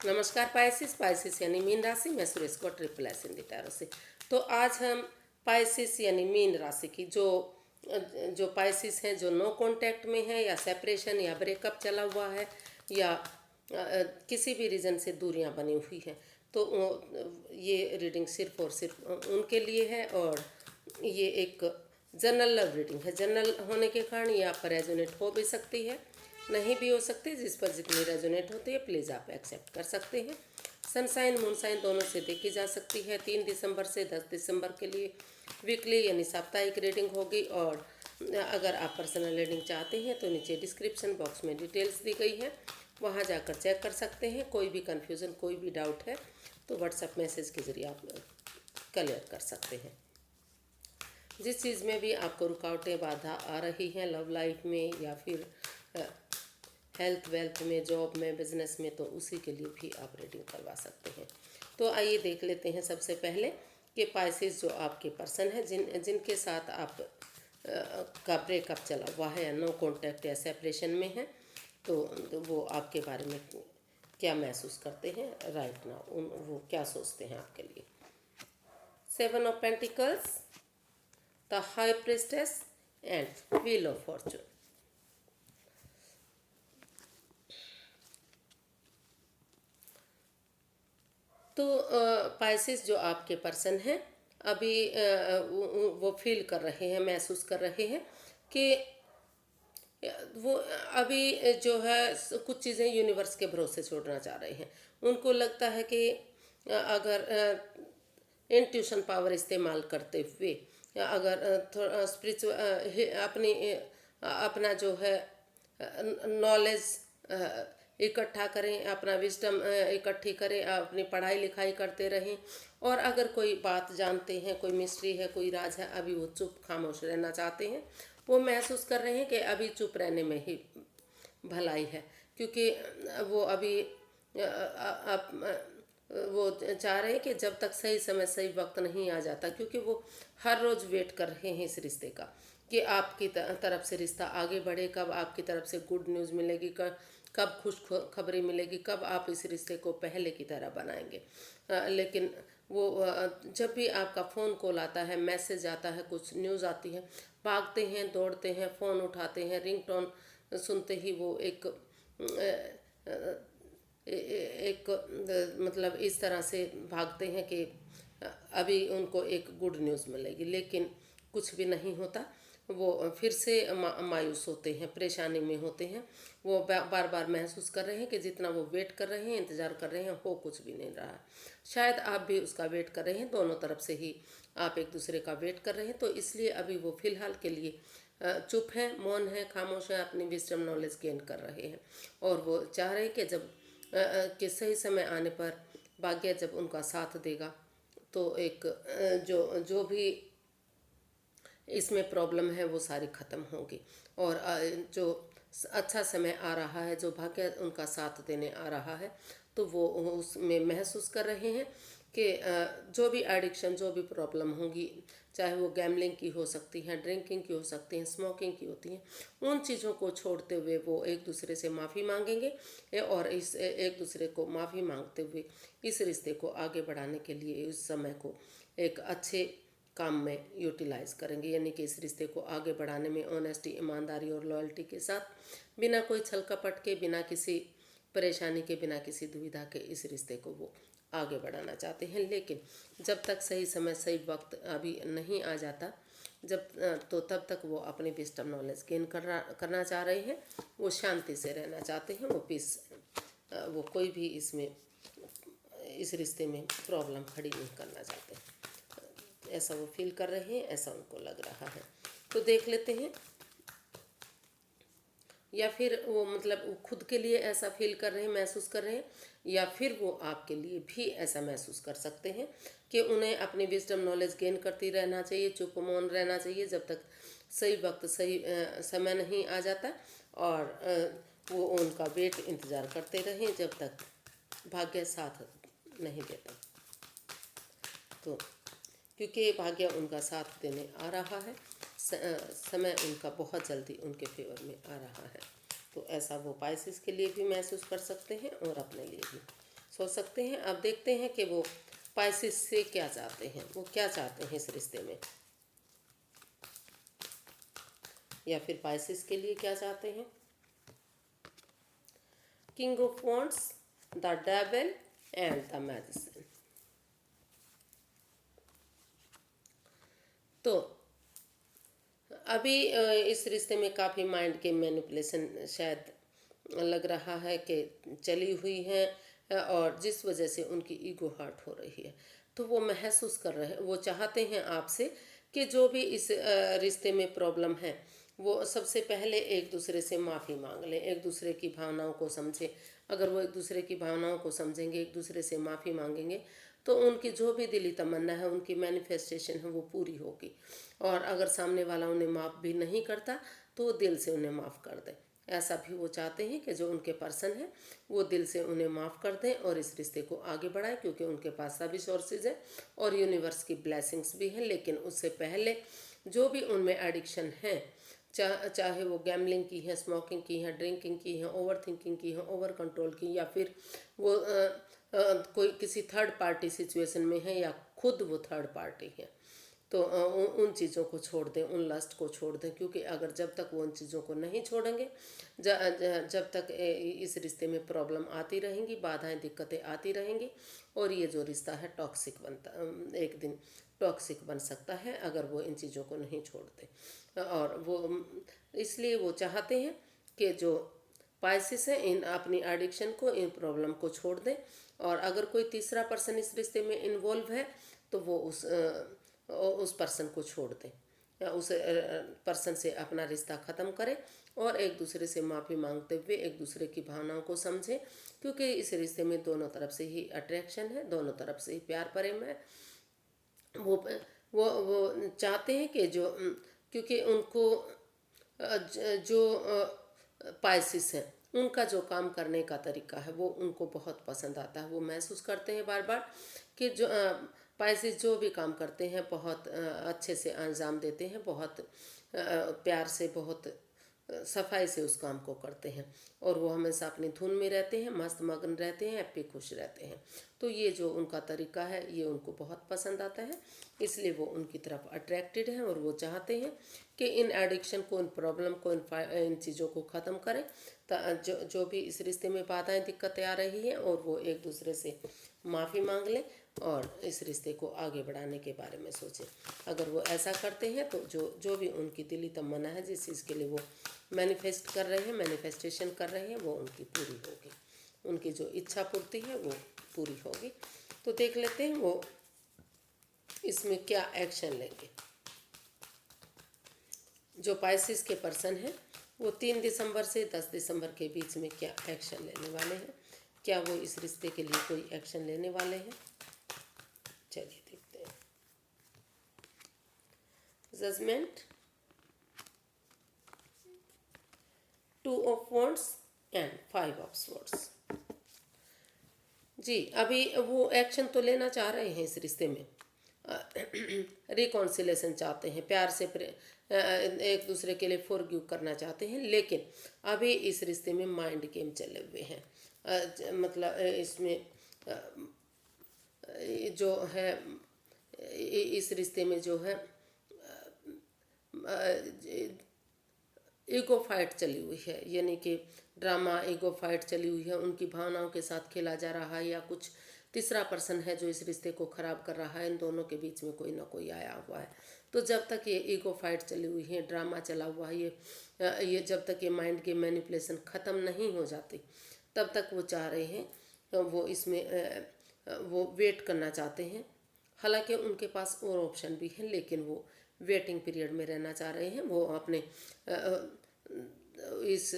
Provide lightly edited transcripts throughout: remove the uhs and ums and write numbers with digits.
नमस्कार पाइसिस यानी मीन राशि। मैं सुरेश को ट्रिपल एस इन टैरो से। तो आज हम पाइसिस यानी मीन राशि की जो जो पाइसिस हैं, जो नो कांटेक्ट में है या सेपरेशन या ब्रेकअप चला हुआ है या किसी भी रीज़न से दूरियां बनी हुई हैं, तो ये रीडिंग सिर्फ और सिर्फ उनके लिए है। और ये एक जनरल लव रीडिंग है। जनरल होने के कारण ये आप पर रेजोनेट हो भी सकती है, नहीं भी हो सकती। जिस पर जितनी रेजोनेट होती है प्लीज़ आप एक्सेप्ट कर सकते हैं। सनसाइन मूनसाइन दोनों से देखी जा सकती है। 3 दिसंबर से 10 दिसंबर के लिए वीकली यानी साप्ताहिक रीडिंग होगी। और अगर आप पर्सनल रीडिंग चाहते हैं तो नीचे डिस्क्रिप्शन बॉक्स में डिटेल्स दी गई है, वहाँ जाकर चेक कर सकते हैं। कोई भी कन्फ्यूज़न, कोई भी डाउट है तो व्हाट्सएप मैसेज के ज़रिए आप क्लियर कर सकते हैं। जिस चीज़ में भी आपको रुकावटें, बाधा आ रही हैं लव लाइफ में या फिर हेल्थ वेल्थ में, जॉब में, बिजनेस में, तो उसी के लिए भी आप रीडिंग करवा सकते हैं। तो आइए देख लेते हैं सबसे पहले कि पाइसेस जो आपके पर्सन है, जिनके साथ आप का ब्रेकअप चला हुआ है या नो कांटेक्ट या सेपरेशन में है, तो वो आपके बारे में क्या महसूस करते हैं राइट नाउ, वो क्या सोचते हैं आपके लिए। 7 of pentacles, the high priestess and wheel of Fortune. तो पाइसेस जो आपके पर्सन हैं अभी वो फील कर रहे हैं, महसूस कर रहे हैं कि वो अभी जो है कुछ चीज़ें यूनिवर्स के भरोसे छोड़ना चाह रहे हैं। उनको लगता है कि अगर इंट्यूशन पावर इस्तेमाल करते हुए, अगर थोड़ा स्पिरिचुअल अपना जो है नॉलेज इकट्ठा करें, अपना विजडम इकट्ठी करें, अपनी पढ़ाई लिखाई करते रहें, और अगर कोई बात जानते हैं, कोई मिस्ट्री है, कोई राज है, अभी वो चुप खामोश रहना चाहते हैं। वो महसूस कर रहे हैं कि अभी चुप रहने में ही भलाई है, क्योंकि वो अभी वो चाह रहे हैं कि जब तक सही समय सही वक्त नहीं आ जाता, क्योंकि वो हर रोज़ वेट कर रहे हैं इस रिश्ते का कि आपकी तरफ से रिश्ता आगे बढ़े, कब आपकी तरफ से गुड न्यूज़ मिलेगी, कब खुश खबरी मिलेगी, कब आप इस रिश्ते को पहले की तरह बनाएंगे। लेकिन वो जब भी आपका फ़ोन कॉल आता है, मैसेज आता है, कुछ न्यूज़ आती है, भागते हैं, दौड़ते हैं, फ़ोन उठाते हैं, रिंगटोन सुनते ही वो एक मतलब इस तरह से भागते हैं कि अभी उनको एक गुड न्यूज़ मिलेगी, लेकिन कुछ भी नहीं होता। वो फिर से मायूस होते हैं, परेशानी में होते हैं। वो बार बार महसूस कर रहे हैं कि जितना वो वेट कर रहे हैं, इंतज़ार कर रहे हैं, हो कुछ भी नहीं रहा। शायद आप भी उसका वेट कर रहे हैं, दोनों तरफ से ही आप एक दूसरे का वेट कर रहे हैं। तो इसलिए अभी वो फ़िलहाल के लिए चुप हैं, मौन हैं, खामोश हैं, अपनी विजडम नॉलेज गेन कर रहे हैं। और वो चाह रहे हैं कि जब कि सही समय आने पर भाग्य जब उनका साथ देगा, तो एक जो जो भी इसमें प्रॉब्लम है वो सारी ख़त्म होगी। और जो अच्छा समय आ रहा है, जो भाग्य उनका साथ देने आ रहा है, तो वो उसमें महसूस कर रहे हैं कि जो भी एडिक्शन, जो भी प्रॉब्लम होंगी, चाहे वो गैमलिंग की हो सकती हैं, ड्रिंकिंग की हो सकती हैं, स्मोकिंग की होती हैं, उन चीज़ों को छोड़ते हुए वो एक दूसरे से माफ़ी मांगेंगे। और इस एक दूसरे को माफ़ी मांगते हुए इस रिश्ते को आगे बढ़ाने के लिए इस समय को एक अच्छे काम में यूटिलाइज़ करेंगे, यानी कि इस रिश्ते को आगे बढ़ाने में ऑनेस्टी, ईमानदारी और लॉयल्टी के साथ, बिना कोई छल कपट के, बिना किसी परेशानी के, बिना किसी दुविधा के इस रिश्ते को वो आगे बढ़ाना चाहते हैं। लेकिन जब तक सही समय सही वक्त अभी नहीं आ जाता, तो तब तक वो अपनी विजडम नॉलेज गेन करना चाह रहे हैं। वो शांति से रहना चाहते हैं, वो पीस, वो कोई भी इसमें इस रिश्ते में प्रॉब्लम खड़ी नहीं करना चाहते। ऐसा वो फील कर रहे हैं, ऐसा उनको लग रहा है। तो देख लेते हैं, या फिर वो मतलब वो खुद के लिए ऐसा फील कर रहे हैं, महसूस कर रहे हैं, या फिर वो आपके लिए भी ऐसा महसूस कर सकते हैं कि उन्हें अपनी विजडम नॉलेज गेन करती रहना चाहिए, चुप मौन रहना चाहिए जब तक सही वक्त सही समय नहीं आ जाता। और वो उनका वेट इंतज़ार करते रहें जब तक भाग्य साथ नहीं देता। तो क्योंकि भाग्य उनका साथ देने आ रहा है, समय उनका बहुत जल्दी उनके फेवर में आ रहा है। तो ऐसा वो पाइसेस के लिए भी महसूस कर सकते हैं और अपने लिए भी। सोच सकते हैं। अब देखते हैं कि वो पाइसेस से क्या चाहते हैं, वो क्या चाहते हैं इस रिश्ते में, या फिर पाइसेस के लिए क्या चाहते हैं। King of wands, the devil and the magician. तो अभी इस रिश्ते में काफ़ी माइंड के मैनिपुलेशन शायद लग रहा है कि चली हुई है, और जिस वजह से उनकी ईगो हर्ट हो रही है। तो वो महसूस कर रहे हैं, वो चाहते हैं आपसे कि जो भी इस रिश्ते में प्रॉब्लम है वो सबसे पहले एक दूसरे से माफ़ी मांग लें, एक दूसरे की भावनाओं को समझें। अगर वो एक दूसरे की भावनाओं को समझेंगे, एक दूसरे से माफ़ी मांगेंगे, तो उनकी जो भी दिली तमन्ना है, उनकी मैनिफेस्टेशन है, वो पूरी होगी। और अगर सामने वाला उन्हें माफ़ भी नहीं करता तो वो दिल से उन्हें माफ़ कर दें। ऐसा भी वो चाहते हैं कि जो उनके पर्सन है वो दिल से उन्हें माफ़ कर दें और इस रिश्ते को आगे बढ़ाएं, क्योंकि उनके पास सभी सोर्सेज है और यूनिवर्स की ब्लेसिंग्स भी हैं। लेकिन उससे पहले जो भी उनमें एडिक्शन है, चाहे वो गैमलिंग की है, स्मोकिंग की है, ड्रिंकिंग की है, ओवर थिंकिंग की है, ओवर कंट्रोल की, या फिर वो कोई किसी थर्ड पार्टी सिचुएशन में है, या खुद वो थर्ड पार्टी है, तो उन चीज़ों को छोड़ दें, उन लस्ट को छोड़ दें। क्योंकि अगर जब तक वो उन चीज़ों को नहीं छोड़ेंगे, जब तक इस रिश्ते में प्रॉब्लम आती रहेंगी, बाधाएं दिक्कतें आती रहेंगी, और ये जो रिश्ता है टॉक्सिक बनता, एक दिन टॉक्सिक बन सकता है अगर वो इन चीज़ों को नहीं छोड़ते। और वो इसलिए वो चाहते हैं कि जो पाइसेस हैं इन अपनी एडिक्शन को, इन प्रॉब्लम को छोड़ दें। और अगर कोई तीसरा पर्सन इस रिश्ते में इन्वॉल्व है तो वो उस पर्सन को छोड़ दें, या उस पर्सन से अपना रिश्ता ख़त्म करें, और एक दूसरे से माफ़ी मांगते हुए एक दूसरे की भावनाओं को समझें। क्योंकि इस रिश्ते में दोनों तरफ से ही अट्रैक्शन है, दोनों तरफ से ही प्यार प्रेम है। वो वो चाहते हैं कि जो क्योंकि उनको जो पाइसिस हैं उनका जो काम करने का तरीका है वो उनको बहुत पसंद आता है। वो महसूस करते हैं बार बार कि जो पाइसिस जो भी काम करते हैं बहुत अच्छे से अंजाम देते हैं, बहुत प्यार से, बहुत सफाई से उस काम को करते हैं, और वो हमेशा अपनी धुन में रहते हैं, मस्त मगन रहते हैं, हैप्पी खुश रहते हैं। तो ये जो उनका तरीका है ये उनको बहुत पसंद आता है, इसलिए वो उनकी तरफ अट्रैक्टेड हैं, और वो चाहते हैं कि इन एडिक्शन को, इन प्रॉब्लम को, इन चीज़ों को ख़त्म करें। जो भी इस रिश्ते में बाधाएं दिक्कतें आ रही हैं, और वो एक दूसरे से माफ़ी मांग लें और इस रिश्ते को आगे बढ़ाने के बारे में सोचें। अगर वो ऐसा करते हैं तो जो भी उनकी दिली तमन्ना है, जिस चीज़ के लिए वो मैनिफेस्ट कर रहे हैं, मैनिफेस्टेशन कर रहे हैं, वो उनकी पूरी होगी। उनकी जो इच्छा पूर्ति है वो पूरी होगी। तो देख लेते हैं वो इसमें क्या एक्शन लेंगे। जो पाइसिस के पर्सन हैं वो 3 दिसंबर से 10 दिसंबर के बीच में क्या एक्शन लेने वाले हैं, क्या वो इस रिश्ते के लिए कोई एक्शन लेने वाले हैं, चलिए देखते हैं। Judgement, 2 of wands and 5 of swords. जी, अभी वो एक्शन तो लेना चाह रहे हैं इस रिश्ते में, रिकॉन्सिलेशन चाहते हैं, प्यार से एक दूसरे के लिए फॉरगिव करना चाहते हैं। लेकिन अभी इस रिश्ते में माइंड गेम चले हुए हैं। मतलब इसमें जो है इस रिश्ते में जो है ईगो फाइट चली हुई है, यानी कि ड्रामा ईगो फाइट चली हुई है। उनकी भावनाओं के साथ खेला जा रहा है, या कुछ तीसरा पर्सन है जो इस रिश्ते को ख़राब कर रहा है। इन दोनों के बीच में कोई ना कोई आया हुआ है। तो जब तक ये ईगो फाइट चली हुई है, ड्रामा चला हुआ है, ये जब तक ये माइंड की मैनिपुलेशन ख़त्म नहीं हो जाती तब तक वो चाह रहे हैं, वो इसमें वो वेट करना चाहते हैं। हालांकि उनके पास और ऑप्शन भी हैं, लेकिन वो वेटिंग पीरियड में रहना चाह रहे हैं। वो अपने इस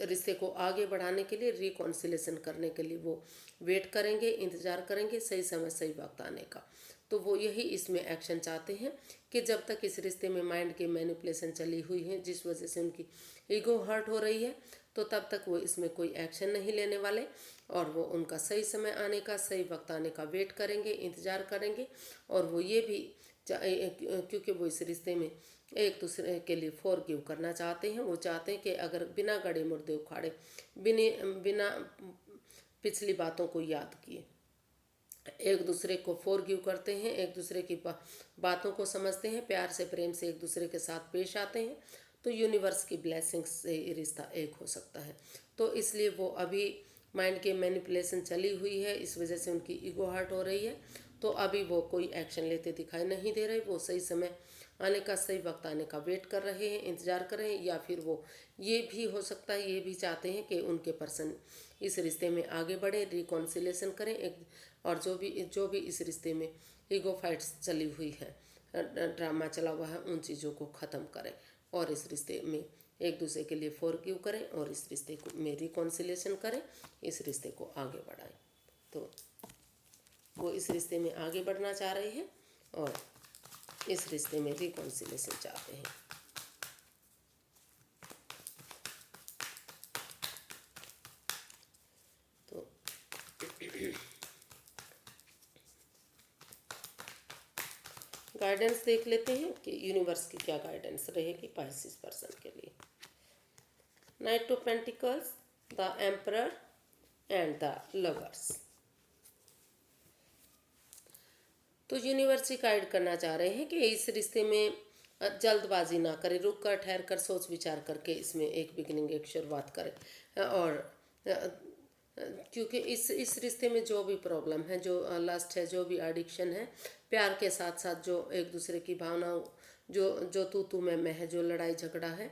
रिश्ते को आगे बढ़ाने के लिए, रिकॉन्सिलेशन करने के लिए वो वेट करेंगे, इंतज़ार करेंगे सही समय सही वक्त आने का। तो वो यही इसमें एक्शन चाहते हैं कि जब तक इस रिश्ते में माइंड की मैनिपुलेशन चली हुई है, जिस वजह से उनकी ईगो हर्ट हो रही है, तो तब तक वो इसमें कोई एक्शन नहीं लेने वाले, और वो उनका सही समय आने का, सही वक्त आने का वेट करेंगे, इंतज़ार करेंगे। और वो ये भी क्योंकि वो इस रिश्ते में एक दूसरे के लिए फॉरगिव करना चाहते हैं। वो चाहते हैं कि अगर बिना गड़े मुर्दे उखाड़े, बिना पिछली बातों को याद किए, एक दूसरे को फॉरगिव करते हैं, एक दूसरे की बातों को समझते हैं, प्यार से प्रेम से एक दूसरे के साथ पेश आते हैं, तो यूनिवर्स की ब्लेसिंग्स से ये रिश्ता एक हो सकता है। तो इसलिए वो अभी माइंड की मैनिपुलेशन चली हुई है, इस वजह से उनकी ईगो हर्ट हो रही है। तो अभी वो कोई एक्शन लेते दिखाई नहीं दे रहे, वो सही समय आने का, सही वक्त आने का वेट कर रहे हैं, इंतज़ार कर रहे हैं। या फिर वो ये भी हो सकता है, ये भी चाहते हैं कि उनके पर्सन इस रिश्ते में आगे बढ़े, रिकॉन्सिलेशन करें एक, और जो भी इस रिश्ते में ईगो फाइट्स चली हुई है, ड्रामा चला हुआ है, उन चीज़ों को ख़त्म करें और इस रिश्ते में एक दूसरे के लिए फॉरगिव करें और इस रिश्ते को में रिकॉन्सिलेशन करें, इस रिश्ते को आगे बढ़ाएं। तो वो इस रिश्ते में आगे बढ़ना चाह रहे हैं और इस रिश्ते में रिकॉन्सिलेशन चाहते हैं। तो गाइडेंस देख लेते हैं कि यूनिवर्स की क्या गाइडेंस रहेगी पाइसेस पर्सन के लिए। Night of pentacles, the emperor and the lovers. तो यूनिवर्स ही गाइड करना चाह रहे हैं कि इस रिश्ते में जल्दबाजी ना करें, रुक कर ठहर कर सोच विचार करके इसमें एक बिगिनिंग, एक शुरुआत करें। और क्योंकि इस रिश्ते में जो भी प्रॉब्लम है, जो लस्ट है, जो भी एडिक्शन है, प्यार के साथ साथ जो एक दूसरे की भावनाओं, जो तू मैं है, जो लड़ाई झगड़ा है,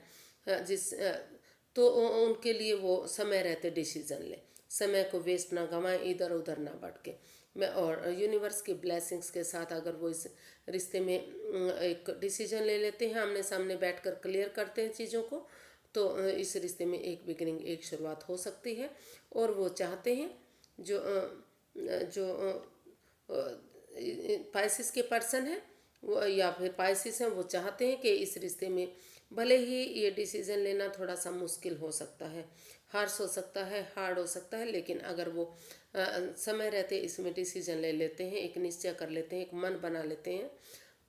तो उनके लिए वो समय रहते डिसीजन ले, समय को वेस्ट ना गंवाएं, इधर उधर ना भटके। मैं और यूनिवर्स की ब्लेसिंग्स के साथ अगर वो इस रिश्ते में एक डिसीजन ले लेते हैं, आमने सामने बैठकर क्लियर करते हैं चीज़ों को, तो इस रिश्ते में एक बिगिनिंग, एक शुरुआत हो सकती है। और वो चाहते हैं जो जो पाइसिस के पर्सन है वो, या फिर पाइसिस हैं, वो चाहते हैं कि इस रिश्ते में भले ही ये डिसीज़न लेना थोड़ा सा मुश्किल हो सकता है, हार्श हो सकता है, हार्ड हो सकता है, लेकिन अगर वो समय रहते इसमें डिसीजन ले लेते हैं, एक निश्चय कर लेते हैं, एक मन बना लेते हैं,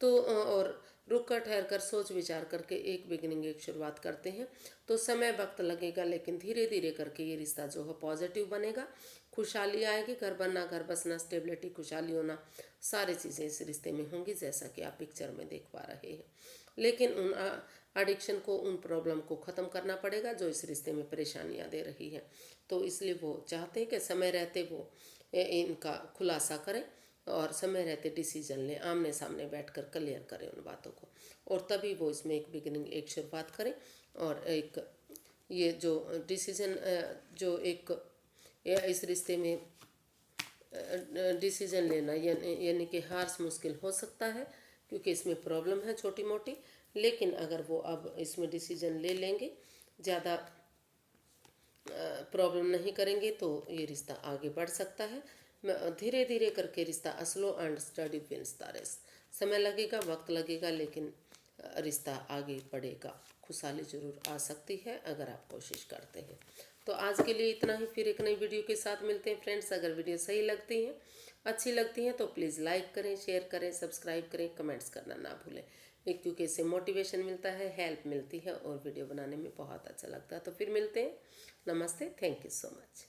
तो और रुक कर ठहर कर सोच विचार करके एक बिगिनिंग, एक शुरुआत करते हैं, तो समय वक्त लगेगा, लेकिन धीरे धीरे करके ये रिश्ता जो है पॉजिटिव बनेगा, खुशहाली आएगी, घर बनना, घर बसना, स्टेबिलिटी, खुशहाली होना, सारी चीज़ें इस रिश्ते में होंगी, जैसा कि आप पिक्चर में देख पा रहे हैं। लेकिन उन एडिक्शन को, उन प्रॉब्लम को ख़त्म करना पड़ेगा जो इस रिश्ते में परेशानियां दे रही है। तो इसलिए वो चाहते हैं कि समय रहते वो इनका खुलासा करें और समय रहते डिसीजन लें, आमने सामने बैठकर क्लियर करें उन बातों को, और तभी वो इसमें एक बिगिनिंग, एक शुरुआत करें। और एक ये जो डिसीजन, जो एक इस रिश्ते में डिसीजन लेना यानी कि हार्स मुश्किल हो सकता है, क्योंकि इसमें प्रॉब्लम है छोटी मोटी, लेकिन अगर वो अब इसमें डिसीजन ले लेंगे, ज़्यादा प्रॉब्लम नहीं करेंगे, तो ये रिश्ता आगे बढ़ सकता है। धीरे धीरे करके रिश्ता slow and steady wins the race. समय लगेगा, वक्त लगेगा, लेकिन रिश्ता आगे बढ़ेगा, खुशहाली जरूर आ सकती है अगर आप कोशिश करते हैं। तो आज के लिए इतना ही, फिर एक नई वीडियो के साथ मिलते हैं फ्रेंड्स। अगर वीडियो सही लगती हैं, अच्छी लगती हैं, तो प्लीज़ लाइक करें, शेयर करें, सब्सक्राइब करें, कमेंट्स करना ना भूलें, क्योंकि इससे मोटिवेशन मिलता है, हेल्प मिलती है और वीडियो बनाने में बहुत अच्छा लगता है। तो फिर मिलते हैं। नमस्ते, थैंक यू सो मच।